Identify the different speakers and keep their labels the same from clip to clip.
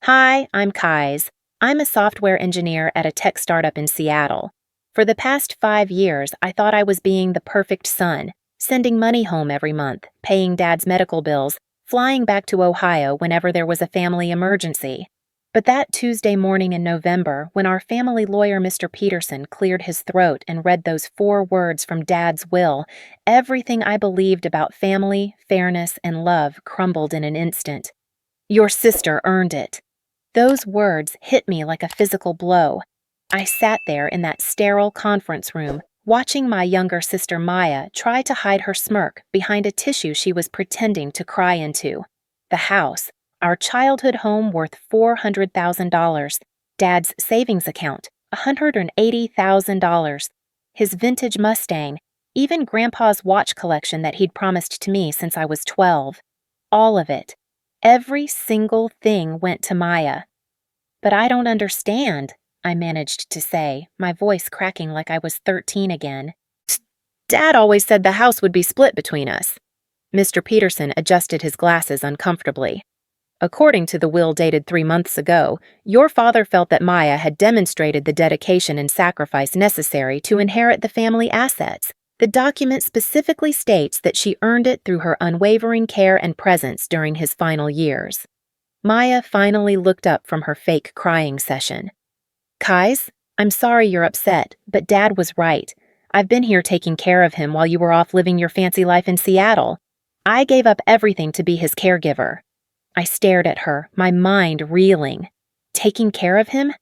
Speaker 1: Hi, I'm Kais. I'm a software engineer at a tech startup in Seattle. For the past 5 years, I thought I was being the perfect son, sending money home every month, paying dad's medical bills, flying back to Ohio whenever there was a family emergency. But that Tuesday morning in November, when our family lawyer, Mr. Peterson, cleared his throat and read those 4 words from Dad's will, everything I believed about family, fairness, and love crumbled in an instant. Your sister earned it. Those words hit me like a physical blow. I sat there in that sterile conference room, watching my younger sister Maya try to hide her smirk behind a tissue she was pretending to cry into. The house, our childhood home worth $400,000, Dad's savings account, $180,000, his vintage Mustang, even Grandpa's watch collection that he'd promised to me since I was 12. All of it. Every single thing went to Maya. But I don't understand, I managed to say, my voice cracking like I was 13 again. Dad always said the house would be split between us. Mr. Peterson adjusted his glasses uncomfortably. According to the will dated 3 months ago, your father felt that Maya had demonstrated the dedication and sacrifice necessary to inherit the family assets. The document specifically states that she earned it through her unwavering care and presence during his final years. Maya finally looked up from her fake crying session. Kais, I'm sorry you're upset, but Dad was right. I've been here taking care of him while you were off living your fancy life in Seattle. I gave up everything to be his caregiver. I stared at her, my mind reeling. Taking care of him?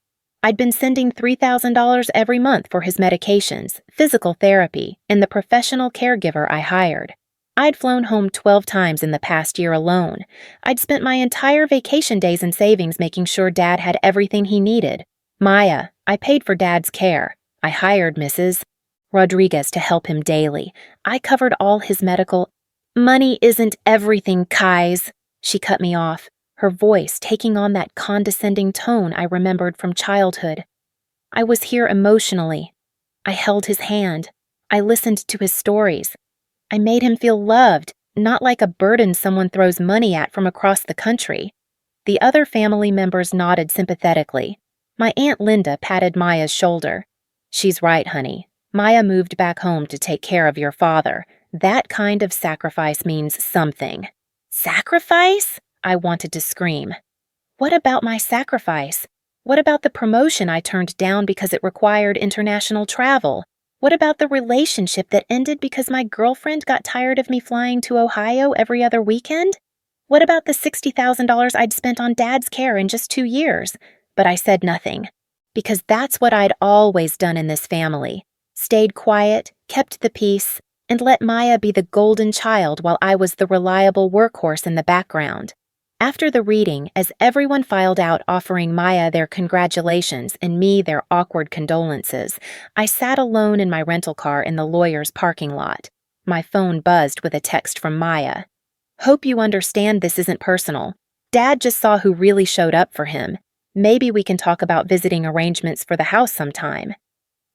Speaker 1: I'd been sending $3,000 every month for his medications, physical therapy, and the professional caregiver I hired. I'd flown home 12 times in the past year alone. I'd spent my entire vacation days and savings making sure Dad had everything he needed. Maya, I paid for Dad's care. I hired Mrs. Rodriguez to help him daily. I covered all his medical— Money isn't everything, Kais. She cut me off, her voice taking on that condescending tone I remembered from childhood. I was here emotionally. I held his hand. I listened to his stories. I made him feel loved, not like a burden someone throws money at from across the country. The other family members nodded sympathetically. My Aunt Linda patted Maya's shoulder. She's right, honey. Maya moved back home to take care of your father. That kind of sacrifice means something. Sacrifice? I wanted to scream. What about my sacrifice? What about the promotion I turned down because it required international travel? What about the relationship that ended because my girlfriend got tired of me flying to Ohio every other weekend? What about the $60,000 I'd spent on Dad's care in just 2 years? But I said nothing, because that's what I'd always done in this family. Stayed quiet, kept the peace, and let Maya be the golden child while I was the reliable workhorse in the background. After the reading, as everyone filed out offering Maya their congratulations and me their awkward condolences, I sat alone in my rental car in the lawyer's parking lot. My phone buzzed with a text from Maya. Hope you understand this isn't personal. Dad just saw who really showed up for him. Maybe we can talk about visiting arrangements for the house sometime.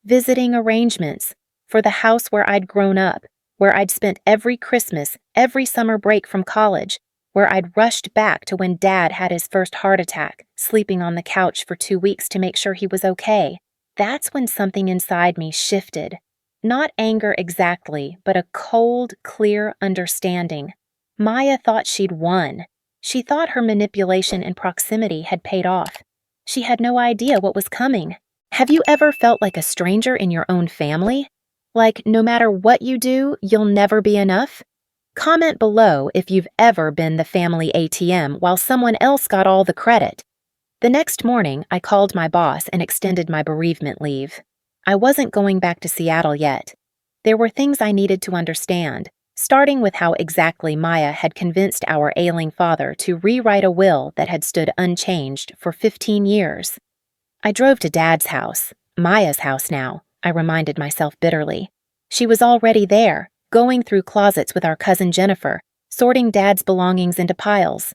Speaker 1: Visiting arrangements for the house where I'd grown up, where I'd spent every Christmas, every summer break from college, where I'd rushed back to when Dad had his first heart attack, sleeping on the couch for 2 weeks to make sure he was okay. That's when something inside me shifted. Not anger exactly, but a cold, clear understanding. Maya thought she'd won. She thought her manipulation and proximity had paid off. She had no idea what was coming. Have you ever felt like a stranger in your own family? Like no matter what you do, you'll never be enough? Comment below if you've ever been the family ATM while someone else got all the credit. The next morning, I called my boss and extended my bereavement leave. I wasn't going back to Seattle yet. There were things I needed to understand, starting with how exactly Maya had convinced our ailing father to rewrite a will that had stood unchanged for 15 years. I drove to Dad's house, Maya's house now, I reminded myself bitterly. She was already there, going through closets with our cousin Jennifer, sorting Dad's belongings into piles.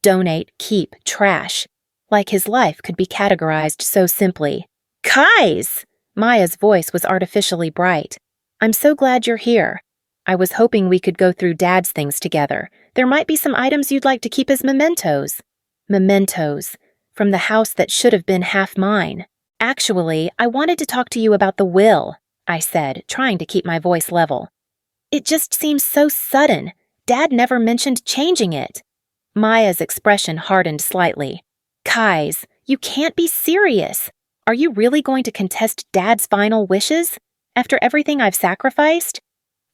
Speaker 1: Donate, keep, trash. Like his life could be categorized so simply. Kais! Maya's voice was artificially bright. I'm so glad you're here. I was hoping we could go through Dad's things together. There might be some items you'd like to keep as mementos. Mementos. from the house that should have been half mine. Actually, I wanted to talk to you about the will, I said, trying to keep my voice level. It just seems so sudden. Dad never mentioned changing it. Maya's expression hardened slightly. Kais, you can't be serious. Are you really going to contest Dad's final wishes? After everything I've sacrificed?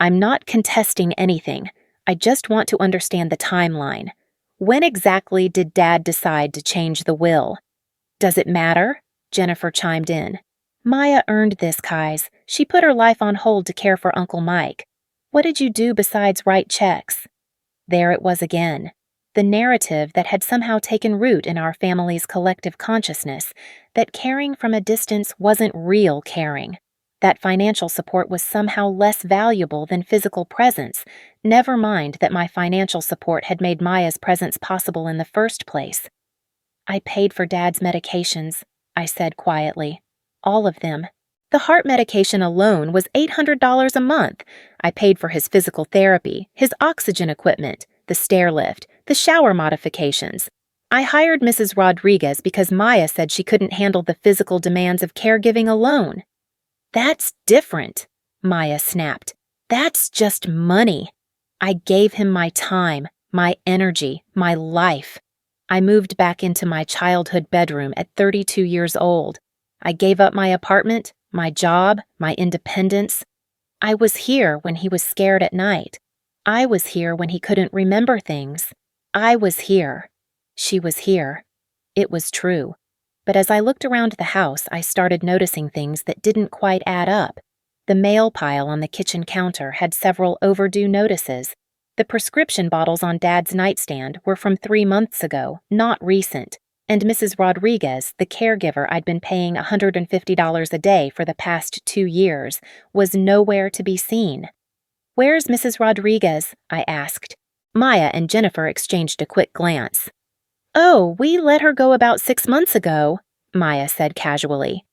Speaker 1: I'm not contesting anything. I just want to understand the timeline. When exactly did Dad decide to change the will? Does it matter? Jennifer chimed in. Maya earned this, Kais. She put her life on hold to care for Uncle Mike. What did you do besides write checks? There it was again. The narrative that had somehow taken root in our family's collective consciousness, that caring from a distance wasn't real caring, that financial support was somehow less valuable than physical presence, never mind that my financial support had made Maya's presence possible in the first place. I paid for Dad's medications, I said quietly. All of them. The heart medication alone was $800 a month. I paid for his physical therapy, his oxygen equipment, the stair lift, the shower modifications. I hired Mrs. Rodriguez because Maya said she couldn't handle the physical demands of caregiving alone. That's different, Maya snapped. That's just money. I gave him my time, my energy, my life. I moved back into my childhood bedroom at 32 years old. I gave up my apartment, my job, my independence. I was here when he was scared at night. I was here when he couldn't remember things. I was here. She was here. It was true. But as I looked around the house, I started noticing things that didn't quite add up. The mail pile on the kitchen counter had several overdue notices. The prescription bottles on Dad's nightstand were from 3 months ago, not recent. And Mrs. Rodriguez, the caregiver I'd been paying $150 a day for the past 2 years, was nowhere to be seen. Where's Mrs. Rodriguez? I asked. Maya and Jennifer exchanged a quick glance. Oh, we let her go about 6 months ago, Maya said casually.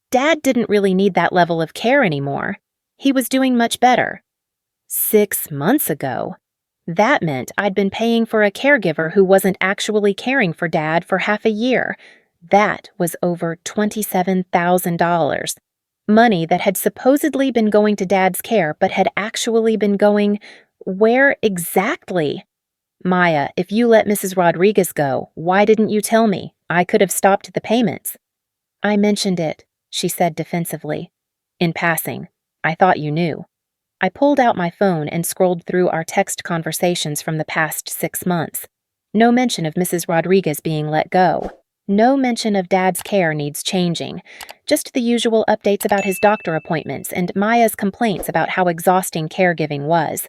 Speaker 1: Dad didn't really need that level of care anymore. He was doing much better. 6 months ago? That meant I'd been paying for a caregiver who wasn't actually caring for Dad for half a year. That was over $27,000. Money that had supposedly been going to Dad's care but had actually been going… where exactly? Maya, if you let Mrs. Rodriguez go, why didn't you tell me? I could have stopped the payments. I mentioned it, she said defensively. In passing, I thought you knew. I pulled out my phone and scrolled through our text conversations from the past 6 months. No mention of Mrs. Rodriguez being let go. No mention of Dad's care needs changing. Just the usual updates about his doctor appointments and Maya's complaints about how exhausting caregiving was.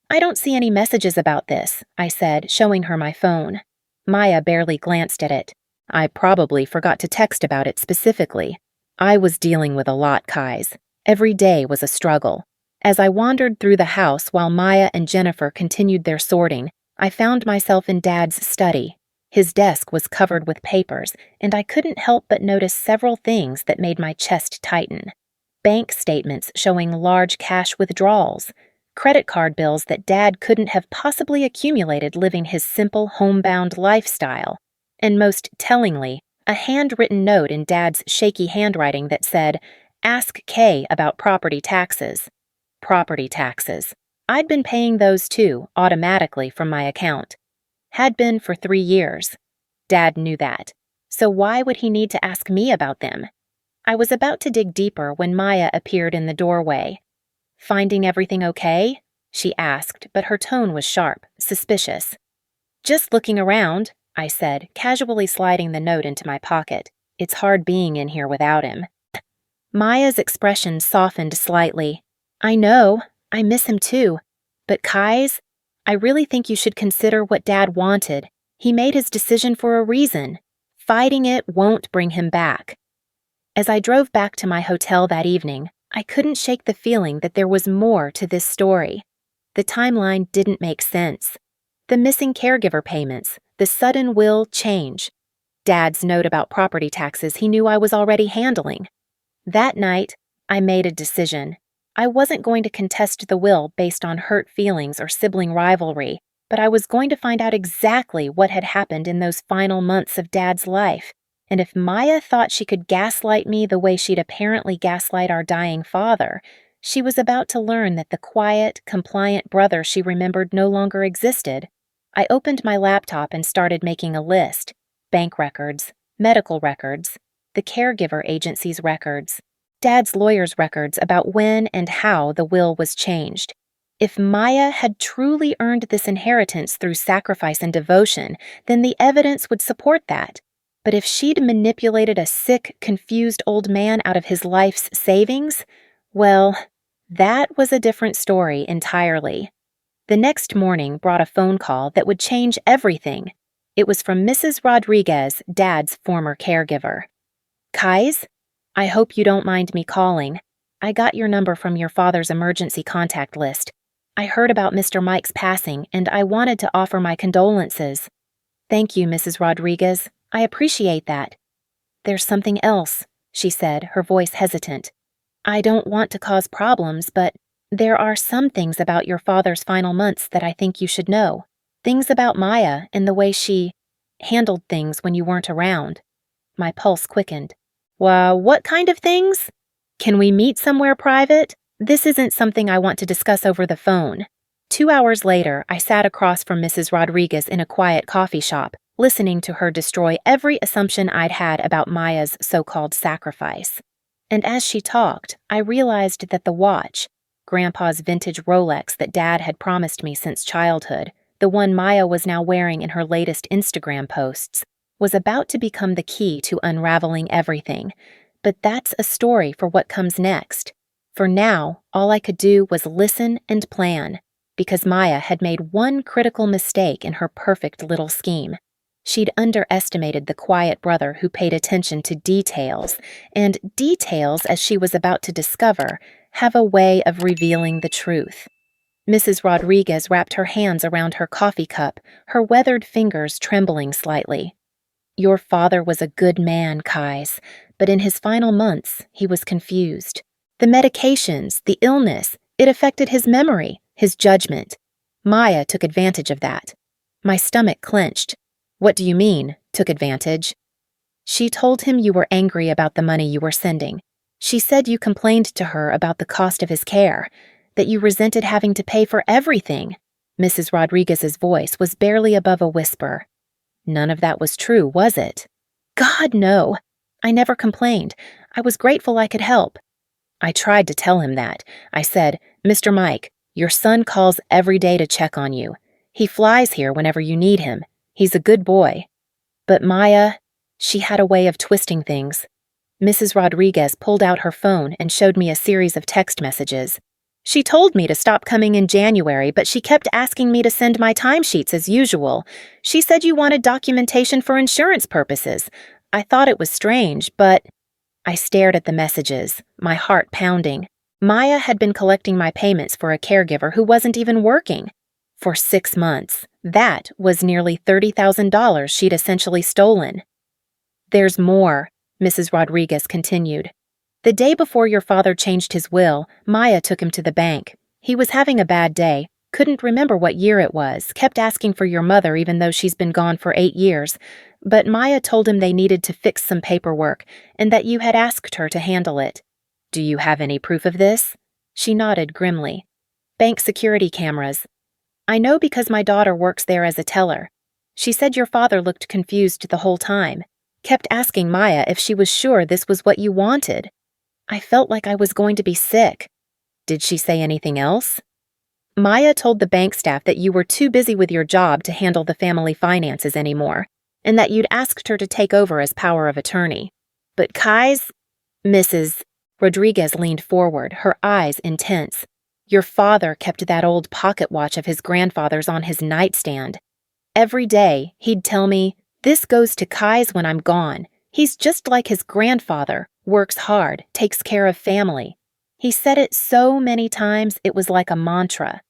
Speaker 1: I don't see any messages about this, I said, showing her my phone. Maya barely glanced at it. I probably forgot to text about it specifically. I was dealing with a lot, Kais. Every day was a struggle. As I wandered through the house while Maya and Jennifer continued their sorting, I found myself in Dad's study. His desk was covered with papers, and I couldn't help but notice several things that made my chest tighten. Bank statements showing large cash withdrawals, credit card bills that Dad couldn't have possibly accumulated living his simple, homebound lifestyle, and most tellingly, a handwritten note in Dad's shaky handwriting that said, "Ask Kay about property taxes." Property taxes. I'd been paying those too, automatically from my account. Had been for 3 years. Dad knew that. So why would he need to ask me about them? I was about to dig deeper when Maya appeared in the doorway. Finding everything okay? She asked, but her tone was sharp, suspicious. Just looking around, I said, casually sliding the note into my pocket. It's hard being in here without him. Maya's expression softened slightly. I know, I miss him too. But Kais, I really think you should consider what Dad wanted. He made his decision for a reason. Fighting it won't bring him back. As I drove back to my hotel that evening, I couldn't shake the feeling that there was more to this story. The timeline didn't make sense. The missing caregiver payments, the sudden will change. Dad's note about property taxes he knew I was already handling. That night, I made a decision. I wasn't going to contest the will based on hurt feelings or sibling rivalry, but I was going to find out exactly what had happened in those final months of Dad's life. And if Maya thought she could gaslight me the way she'd apparently gaslight our dying father, she was about to learn that the quiet, compliant brother she remembered no longer existed. I opened my laptop and started making a list: bank records, medical records, the caregiver agency's records, Dad's lawyer's records about when and how the will was changed. If Maya had truly earned this inheritance through sacrifice and devotion, then the evidence would support that. But if she'd manipulated a sick, confused old man out of his life's savings, well, that was a different story entirely. The next morning brought a phone call that would change everything. It was from Mrs. Rodriguez, Dad's former caregiver. "Kais, I hope you don't mind me calling. I got your number from your father's emergency contact list. I heard about Mr. Mike's passing, and I wanted to offer my condolences." "Thank you, Mrs. Rodriguez. I appreciate that." "There's something else," she said, her voice hesitant. "I don't want to cause problems, but there are some things about your father's final months that I think you should know. Things about Maya and the way she handled things when you weren't around." My pulse quickened. What kind of things? Can we meet somewhere private? This isn't something I want to discuss over the phone." 2 hours later, I sat across from Mrs. Rodriguez in a quiet coffee shop, listening to her destroy every assumption I'd had about Maya's so-called sacrifice. And as she talked, I realized that the watch, Grandpa's vintage Rolex that Dad had promised me since childhood, the one Maya was now wearing in her latest Instagram posts, was about to become the key to unraveling everything. But that's a story for what comes next. For now, all I could do was listen and plan, because Maya had made one critical mistake in her perfect little scheme. She'd underestimated the quiet brother who paid attention to details, and details, as she was about to discover, have a way of revealing the truth. Mrs. Rodriguez wrapped her hands around her coffee cup, her weathered fingers trembling slightly. "Your father was a good man, Kais, but in his final months, he was confused. The medications, the illness, it affected his memory, his judgment. Maya took advantage of that." My stomach clenched. "What do you mean, took advantage?" "She told him you were angry about the money you were sending. She said you complained to her about the cost of his care, that you resented having to pay for everything." Mrs. Rodriguez's voice was barely above a whisper. "None of that was true, was it?" "God, no. I never complained. I was grateful I could help." "I tried to tell him that. I said, 'Mr. Mike, your son calls every day to check on you. He flies here whenever you need him. He's a good boy.' But Maya, she had a way of twisting things." Mrs. Rodriguez pulled out her phone and showed me a series of text messages. "She told me to stop coming in January, but she kept asking me to send my timesheets as usual. She said you wanted documentation for insurance purposes. I thought it was strange, but—" I stared at the messages, my heart pounding. Maya had been collecting my payments for a caregiver who wasn't even working. For 6 months. That was nearly $30,000 she'd essentially stolen. "There's more," Mrs. Rodriguez continued. "The day before your father changed his will, Maya took him to the bank. He was having a bad day, couldn't remember what year it was, kept asking for your mother even though she's been gone for 8 years. But Maya told him they needed to fix some paperwork and that you had asked her to handle it. Do you have any proof of this?" She nodded grimly. "Bank security cameras. I know because my daughter works there as a teller. She said your father looked confused the whole time, kept asking Maya if she was sure this was what you wanted. I felt like I was going to be sick." "Did she say anything else?" "Maya told the bank staff that you were too busy with your job to handle the family finances anymore, and that you'd asked her to take over as power of attorney. But Kais—" Mrs. Rodriguez leaned forward, her eyes intense. "Your father kept that old pocket watch of his grandfather's on his nightstand. Every day, he'd tell me, 'This goes to Kais when I'm gone. He's just like his grandfather, works hard, takes care of family.' He said it so many times it was like a mantra."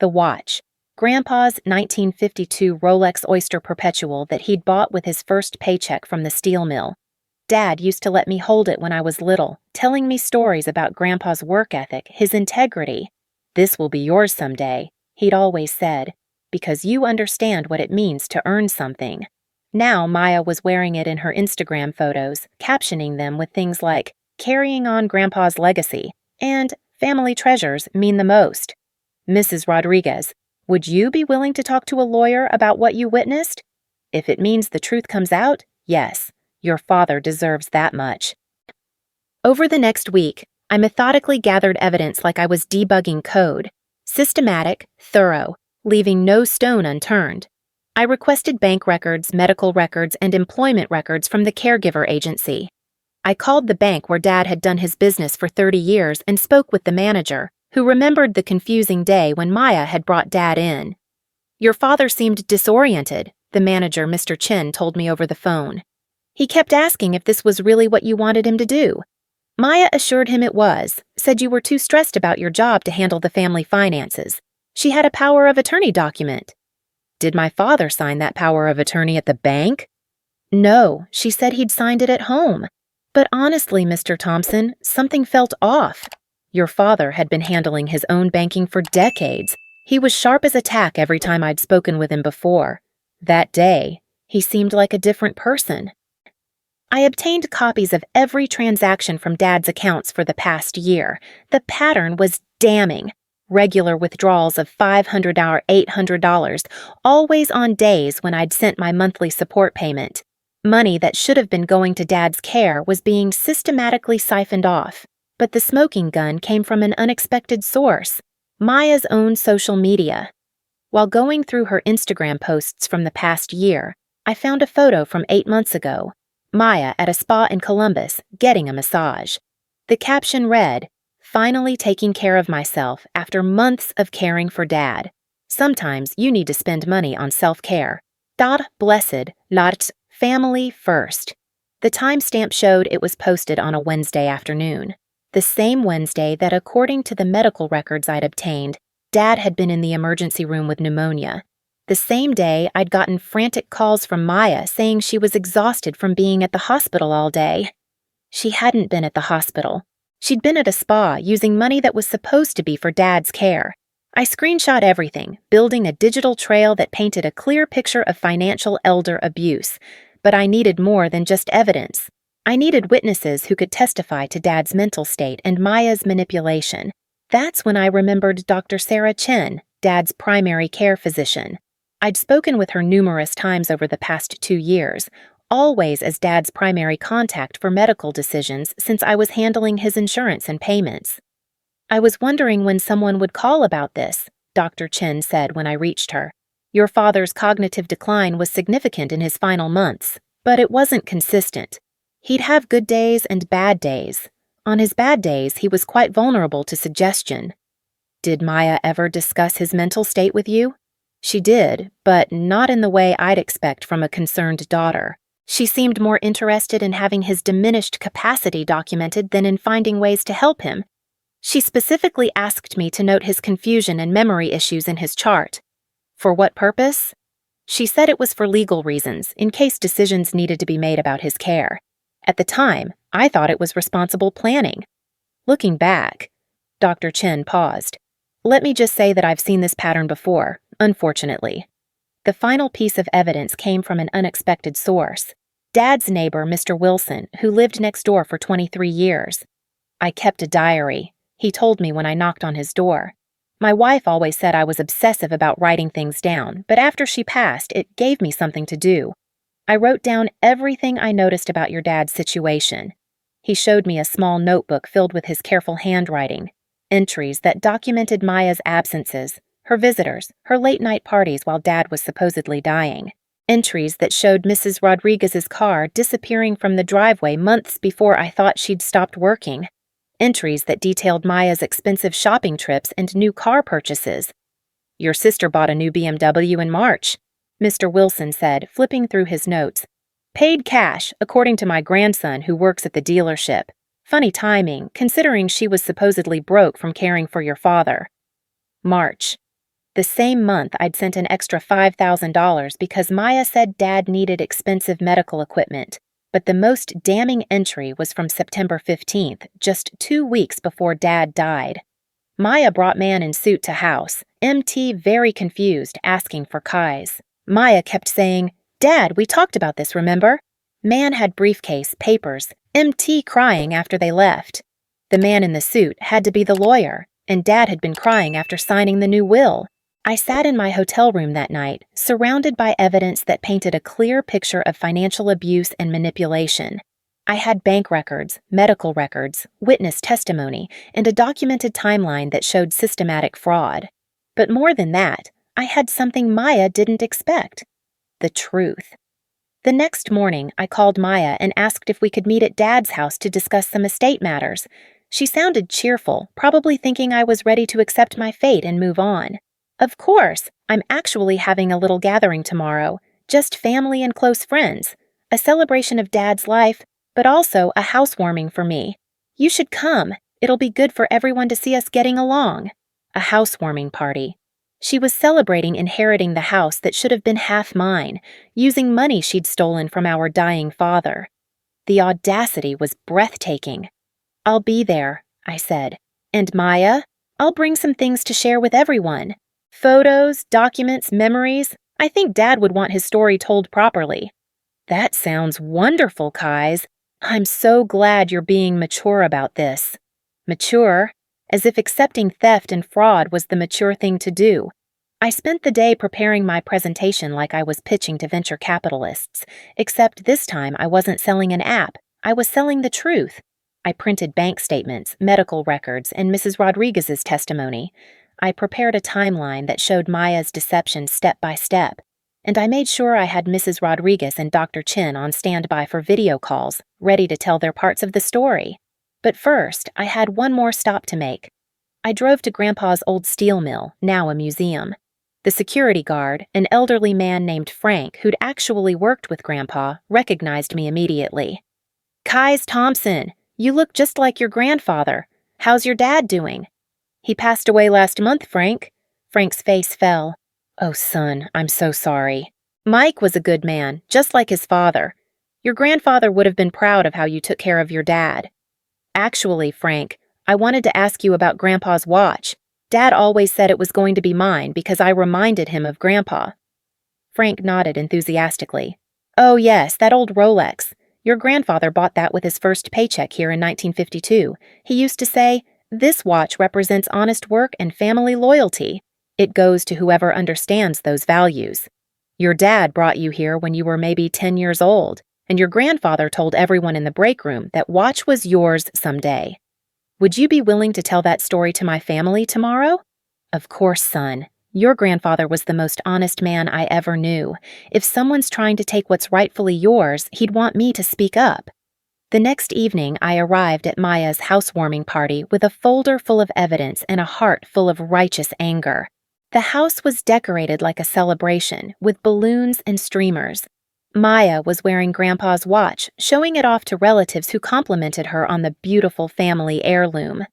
Speaker 1: The watch, Grandpa's 1952 Rolex Oyster Perpetual that he'd bought with his first paycheck from the steel mill. Dad used to let me hold it when I was little, telling me stories about Grandpa's work ethic, his integrity. "This will be yours someday," he'd always said, "because you understand what it means to earn something." Now Maya was wearing it in her Instagram photos, captioning them with things like, "Carrying on Grandpa's legacy," and "Family treasures mean the most." Mrs. Rodriguez, would you be willing to talk to a lawyer about what you witnessed? If it means the truth comes out, yes, your father deserves that much. Over the next week, I methodically gathered evidence like I was debugging code, systematic, thorough, leaving no stone unturned. I requested bank records, medical records, and employment records from the caregiver agency. I called the bank where Dad had done his business for 30 years and spoke with the manager, who remembered the confusing day when Maya had brought Dad in. "Your father seemed disoriented," the manager, Mr. Chin, told me over the phone. "He kept asking if this was really what you wanted him to do." Maya assured him it was, said you were too stressed about your job to handle the family finances. She had a power of attorney document. Did my father sign that power of attorney at the bank? No, she said he'd signed it at home. But honestly, Mr. Thompson, something felt off. Your father had been handling his own banking for decades. He was sharp as a tack every time I'd spoken with him before. That day, he seemed like a different person. I obtained copies of every transaction from Dad's accounts for the past year. The pattern was damning. Regular withdrawals of $500 or $800, always on days when I'd sent my monthly support payment. Money that should have been going to Dad's care was being systematically siphoned off. But the smoking gun came from an unexpected source, Maya's own social media. While going through her Instagram posts from the past year, I found a photo from 8 months ago, Maya at a spa in Columbus getting a massage. The caption read, "Finally taking care of myself after months of caring for Dad. Sometimes you need to spend money on self-care. God blessed, l'art, family first." The timestamp showed it was posted on a Wednesday afternoon. The same Wednesday that, according to the medical records I'd obtained, Dad had been in the emergency room with pneumonia. The same day, I'd gotten frantic calls from Maya saying she was exhausted from being at the hospital all day. She hadn't been at the hospital. She'd been at a spa using money that was supposed to be for Dad's care. I screenshot everything, building a digital trail that painted a clear picture of financial elder abuse. But I needed more than just evidence. I needed witnesses who could testify to Dad's mental state and Maya's manipulation. That's when I remembered Dr. Sarah Chen, Dad's primary care physician. I'd spoken with her numerous times over the past 2 years, always as Dad's primary contact for medical decisions since I was handling his insurance and payments. "I was wondering when someone would call about this," Dr. Chen said when I reached her. "Your father's cognitive decline was significant in his final months, but it wasn't consistent. He'd have good days and bad days. On his bad days, he was quite vulnerable to suggestion." "Did Maya ever discuss his mental state with you?" "She did, but not in the way I'd expect from a concerned daughter. She seemed more interested in having his diminished capacity documented than in finding ways to help him. She specifically asked me to note his confusion and memory issues in his chart." "For what purpose?" "She said it was for legal reasons, in case decisions needed to be made about his care. At the time, I thought it was responsible planning. Looking back," Dr. Chen paused. "Let me just say that I've seen this pattern before, unfortunately." The final piece of evidence came from an unexpected source. Dad's neighbor, Mr. Wilson, who lived next door for 23 years. "I kept a diary," he told me when I knocked on his door. "My wife always said I was obsessive about writing things down, but after she passed, it gave me something to do. I wrote down everything I noticed about your dad's situation." He showed me a small notebook filled with his careful handwriting, entries that documented Maya's absences, her visitors, her late-night parties while Dad was supposedly dying. Entries that showed Mrs. Rodriguez's car disappearing from the driveway months before I thought she'd stopped working. Entries that detailed Maya's expensive shopping trips and new car purchases. "Your sister bought a new BMW in March," Mr. Wilson said, flipping through his notes. "Paid cash, according to my grandson who works at the dealership. Funny timing, considering she was supposedly broke from caring for your father." March. The same month, I'd sent an extra $5,000 because Maya said Dad needed expensive medical equipment. But the most damning entry was from September 15th, just 2 weeks before Dad died. Maya brought man in suit to house, MT very confused, asking for Kai's. Maya kept saying, Dad, we talked about this, remember? Man had briefcase, papers, MT crying after they left. The man in the suit had to be the lawyer, and Dad had been crying after signing the new will. I sat in my hotel room that night, surrounded by evidence that painted a clear picture of financial abuse and manipulation. I had bank records, medical records, witness testimony, and a documented timeline that showed systematic fraud. But more than that, I had something Maya didn't expect: the truth. The next morning, I called Maya and asked if we could meet at Dad's house to discuss some estate matters. She sounded cheerful, probably thinking I was ready to accept my fate and move on. Of course, I'm actually having a little gathering tomorrow, just family and close friends, a celebration of Dad's life, but also a housewarming for me. You should come. It'll be good for everyone to see us getting along. A housewarming party. She was celebrating inheriting the house that should have been half mine, using money she'd stolen from our dying father. The audacity was breathtaking. I'll be there, I said. And Maya? I'll bring some things to share with everyone. Photos, documents, memories. I think Dad would want his story told properly. That sounds wonderful, Kais. I'm so glad you're being mature about this. Mature? As if accepting theft and fraud was the mature thing to do. I spent the day preparing my presentation like I was pitching to venture capitalists, except this time I wasn't selling an app, I was selling the truth. I printed bank statements, medical records, and Mrs. Rodriguez's testimony. I prepared a timeline that showed Maya's deception step by step, and I made sure I had Mrs. Rodriguez and Dr. Chin on standby for video calls, ready to tell their parts of the story. But first, I had one more stop to make. I drove to Grandpa's old steel mill, now a museum. The security guard, an elderly man named Frank who'd actually worked with Grandpa, recognized me immediately. Kais Thompson, you look just like your grandfather. How's your dad doing? He passed away last month, Frank. Frank's face fell. Oh, son, I'm so sorry. Mike was a good man, just like his father. Your grandfather would have been proud of how you took care of your dad. Actually, Frank, I wanted to ask you about Grandpa's watch. Dad always said it was going to be mine because I reminded him of Grandpa. Frank nodded enthusiastically. Oh yes, that old Rolex. Your grandfather bought that with his first paycheck here in 1952. He used to say, "This watch represents honest work and family loyalty. It goes to whoever understands those values." Your dad brought you here when you were maybe 10 years old, and your grandfather told everyone in the break room that watch was yours someday. Would you be willing to tell that story to my family tomorrow? Of course, son. Your grandfather was the most honest man I ever knew. If someone's trying to take what's rightfully yours, he'd want me to speak up. The next evening, I arrived at Maya's housewarming party with a folder full of evidence and a heart full of righteous anger. The house was decorated like a celebration, with balloons and streamers. Maya was wearing Grandpa's watch, showing it off to relatives who complimented her on the beautiful family heirloom.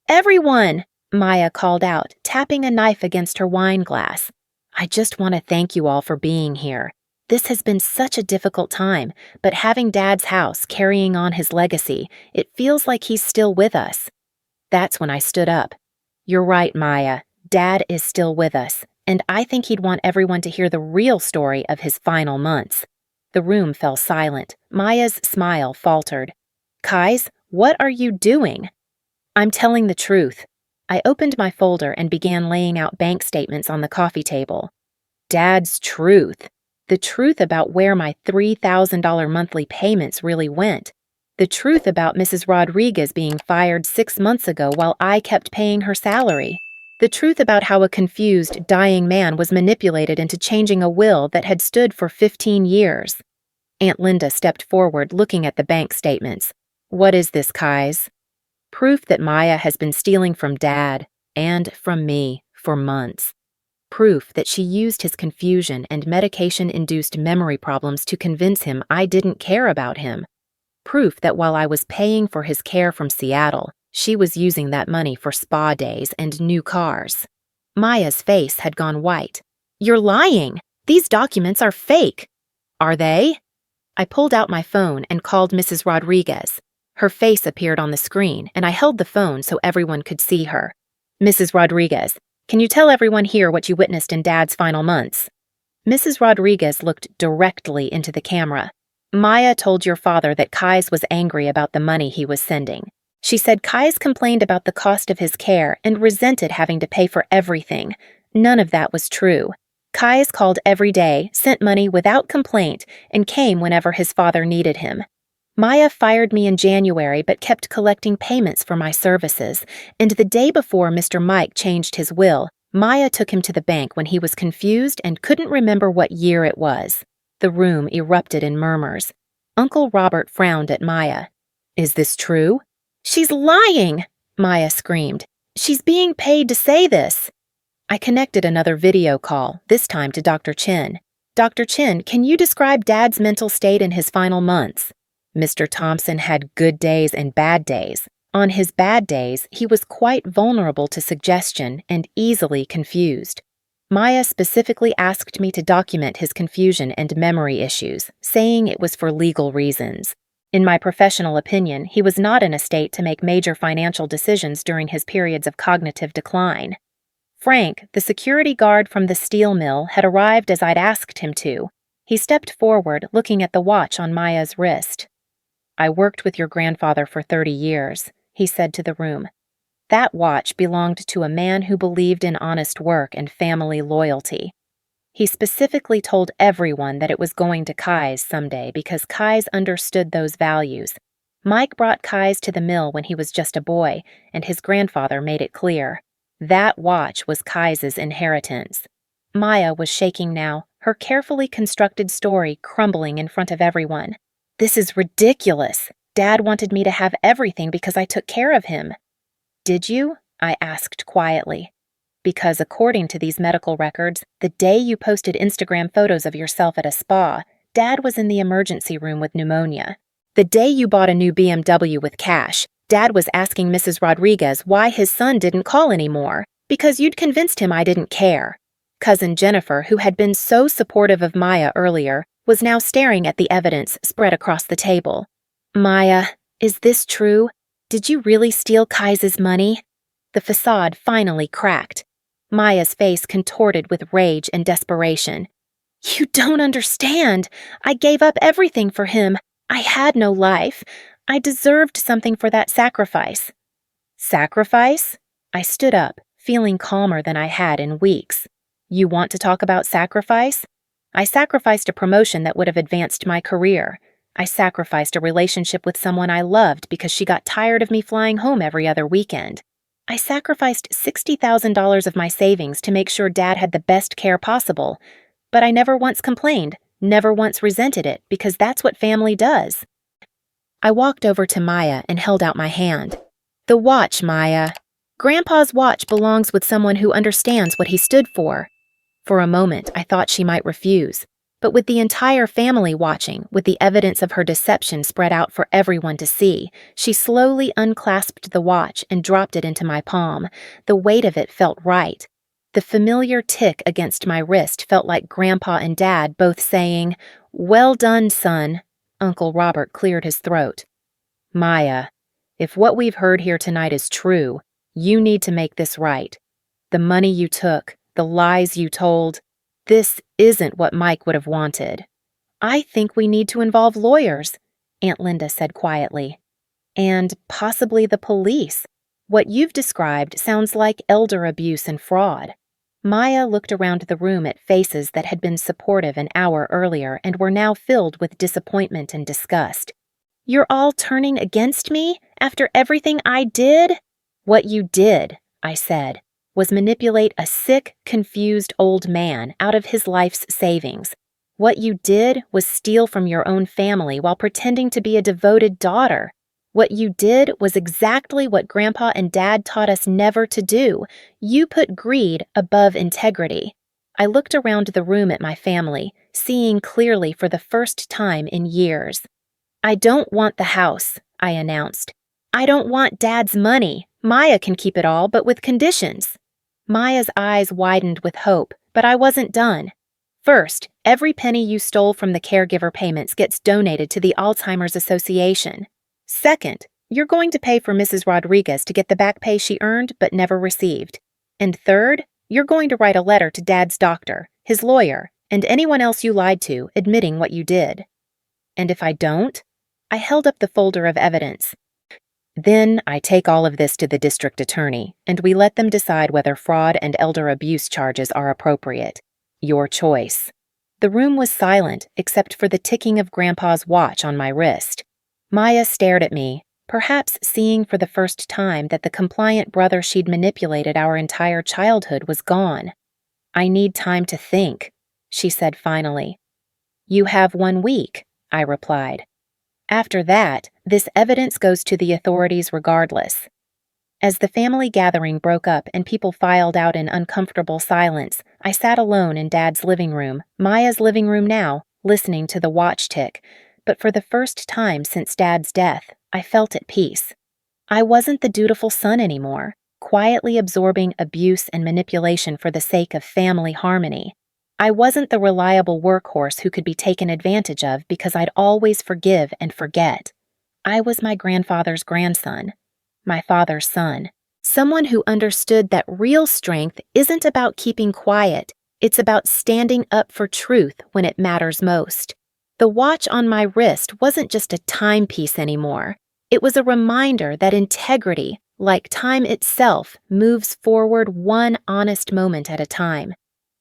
Speaker 1: "Everyone!" Maya called out, tapping a knife against her wine glass. "I just want to thank you all for being here. This has been such a difficult time, but having Dad's house, carrying on his legacy, it feels like he's still with us." That's when I stood up. "You're right, Maya. Dad is still with us, and I think he'd want everyone to hear the real story of his final months." The room fell silent. Maya's smile faltered. "Kais, what are you doing?" "I'm telling the truth." I opened my folder and began laying out bank statements on the coffee table. Dad's truth. The truth about where my $3,000 monthly payments really went. The truth about Mrs. Rodriguez being fired 6 months ago while I kept paying her salary. The truth about how a confused, dying man was manipulated into changing a will that had stood for 15 years. Aunt Linda stepped forward, looking at the bank statements. "What is this, Kais?" "Proof that Maya has been stealing from Dad, and from me, for months. Proof that she used his confusion and medication-induced memory problems to convince him I didn't care about him. Proof that while I was paying for his care from Seattle, she was using that money for spa days and new cars." Maya's face had gone white. "You're lying! These documents are fake!" "Are they?" I pulled out my phone and called Mrs. Rodriguez. Her face appeared on the screen, and I held the phone so everyone could see her. "Mrs. Rodriguez, can you tell everyone here what you witnessed in Dad's final months?" Mrs. Rodriguez looked directly into the camera. Maya told your father that Kais was angry about the money he was sending. She said Kais complained about the cost of his care and resented having to pay for everything. None of that was true. Kais called every day, sent money without complaint, and came whenever his father needed him. Maya fired me in January but kept collecting payments for my services, and the day before Mr. Mike changed his will, Maya took him to the bank when he was confused and couldn't remember what year it was. The room erupted in murmurs. Uncle Robert frowned at Maya. "Is this true?" "She's lying!" Maya screamed. "She's being paid to say this." I connected another video call, this time to Dr. Chin. "Dr. Chin, can you describe Dad's mental state in his final months?" Mr. Thompson had good days and bad days. On his bad days, he was quite vulnerable to suggestion and easily confused. Maya specifically asked me to document his confusion and memory issues, saying it was for legal reasons. In my professional opinion, he was not in a state to make major financial decisions during his periods of cognitive decline. Frank, the security guard from the steel mill, had arrived as I'd asked him to. He stepped forward, looking at the watch on Maya's wrist. "I worked with your grandfather for 30 years, he said to the room. That watch belonged to a man who believed in honest work and family loyalty. He specifically told everyone that it was going to Kai's someday because Kai's understood those values. Mike brought Kai's to the mill when he was just a boy, and his grandfather made it clear. That watch was Kai's inheritance." Maya was shaking now, her carefully constructed story crumbling in front of everyone. "This is ridiculous. Dad wanted me to have everything because I took care of him." "Did you?" I asked quietly. "Because according to these medical records, the day you posted Instagram photos of yourself at a spa, Dad was in the emergency room with pneumonia. The day you bought a new BMW with cash, Dad was asking Mrs. Rodriguez why his son didn't call anymore, because you'd convinced him I didn't care." Cousin Jennifer, who had been so supportive of Maya earlier, was now staring at the evidence spread across the table. "Maya, is this true? Did you really steal Kai's money?" The facade finally cracked. Maya's face contorted with rage and desperation. "You don't understand. I gave up everything for him. I had no life. I deserved something for that sacrifice." "Sacrifice?" I stood up, feeling calmer than I had in weeks. "You want to talk about sacrifice? I sacrificed a promotion that would have advanced my career. I sacrificed a relationship with someone I loved because she got tired of me flying home every other weekend. I sacrificed $60,000 of my savings to make sure Dad had the best care possible. But I never once complained, never once resented it, because that's what family does." I walked over to Maya and held out my hand. "The watch, Maya. Grandpa's watch belongs with someone who understands what he stood for." For a moment, I thought she might refuse. But with the entire family watching, with the evidence of her deception spread out for everyone to see, she slowly unclasped the watch and dropped it into my palm. The weight of it felt right. The familiar tick against my wrist felt like Grandpa and Dad both saying, "Well done, son." Uncle Robert cleared his throat. "Maya, if what we've heard here tonight is true, you need to make this right. The money you took, the lies you told, this isn't what Mike would have wanted." "I think we need to involve lawyers," Aunt Linda said quietly. "And possibly the police. What you've described sounds like elder abuse and fraud." Maya looked around the room at faces that had been supportive an hour earlier and were now filled with disappointment and disgust. "You're all turning against me after everything I did?" "What you did," I said, "was manipulate a sick, confused old man out of his life's savings. What you did was steal from your own family while pretending to be a devoted daughter. What you did was exactly what Grandpa and Dad taught us never to do. You put greed above integrity." I looked around the room at my family, seeing clearly for the first time in years. "I don't want the house," I announced. "I don't want Dad's money. Maya can keep it all, but with conditions." Maya's eyes widened with hope, but I wasn't done. "First, every penny you stole from the caregiver payments gets donated to the Alzheimer's Association. Second, you're going to pay for Mrs. Rodriguez to get the back pay she earned but never received. And third, you're going to write a letter to Dad's doctor, his lawyer, and anyone else you lied to admitting what you did. And if I don't, I held up the folder of evidence. Then I take all of this to the district attorney, and we let them decide whether fraud and elder abuse charges are appropriate. Your choice. The room was silent except for the ticking of Grandpa's watch on my wrist. Maya stared at me, perhaps seeing for the first time that the compliant brother she'd manipulated our entire childhood was gone. I need time to think, she said finally. You have 1 week, I replied. After that, this evidence goes to the authorities regardless. As the family gathering broke up and people filed out in uncomfortable silence, I sat alone in Dad's living room, Maya's living room now, listening to the watch tick. But for the first time since Dad's death, I felt at peace. I wasn't the dutiful son anymore, quietly absorbing abuse and manipulation for the sake of family harmony. I wasn't the reliable workhorse who could be taken advantage of because I'd always forgive and forget. I was my grandfather's grandson, my father's son, someone who understood that real strength isn't about keeping quiet, it's about standing up for truth when it matters most. The watch on my wrist wasn't just a timepiece anymore. It was a reminder that integrity, like time itself, moves forward one honest moment at a time.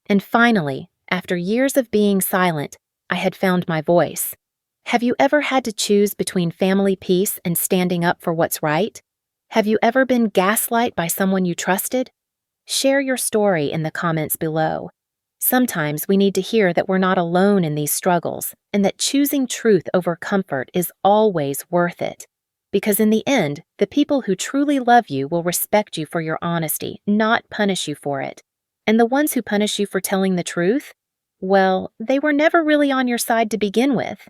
Speaker 1: And finally, after years of being silent, I had found my voice. Have you ever had to choose between family peace and standing up for what's right? Have you ever been gaslighted by someone you trusted? Share your story in the comments below. Sometimes we need to hear that we're not alone in these struggles and that choosing truth over comfort is always worth it. Because in the end, the people who truly love you will respect you for your honesty, not punish you for it. And the ones who punish you for telling the truth, well, they were never really on your side to begin with.